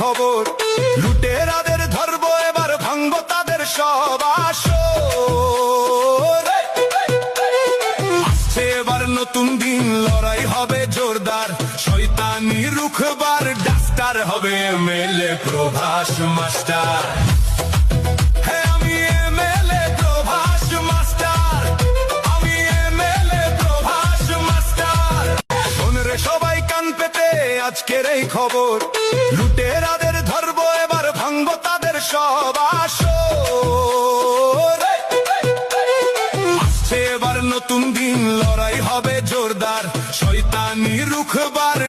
খবর, লুটেরাদের ধরবো এবার, ভাঙবো তাদের সব আসর। আসছে এবার নতুন দিন, লড়াই হবে জোরদার, শয়তানি রুখবার ডাস্টার হবে এমএলএ প্রভাস মাস্টার। হ্যাঁ আমি এমএলএ প্রভাস মাস্টার, আমি এমএলএ প্রভাস মাস্টার। শোন রে সবাই কান পেতে আজকের এই খবর, লুটেরাদের ধরবো এবার, ভাঙবো তাদের সব আসর। আসছে এবার নতুন দিন, লড়াই হবে জোরদার, শয়তানি রুখবার